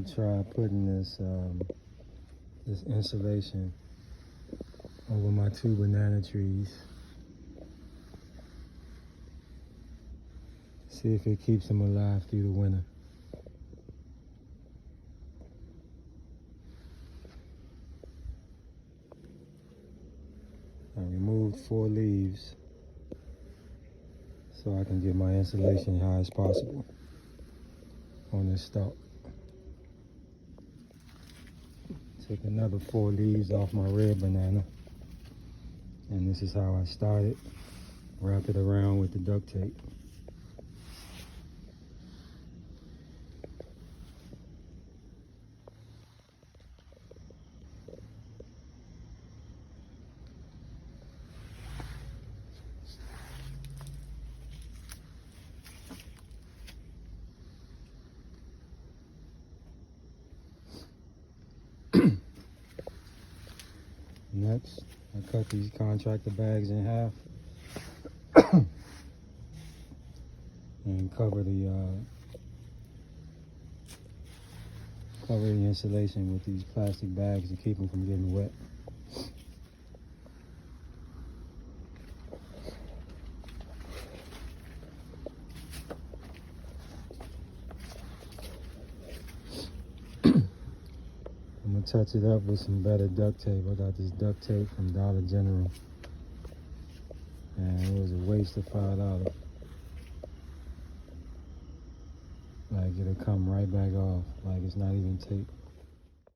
I'm gonna try putting this insulation over my 2 banana trees. See if it keeps them alive through the winter. I removed 4 leaves so I can get my insulation high as possible on this stalk. Took another 4 leaves off my red banana, and this is how I started. Wrap it around with the duct tape. Next, I cut these contractor bags in half and cover the insulation with these plastic bags to keep them from getting wet. I'm gonna touch it up with some better duct tape. I got this duct tape from Dollar General, and it was a waste of $5. Like, it'll come right back off, like it's not even tape.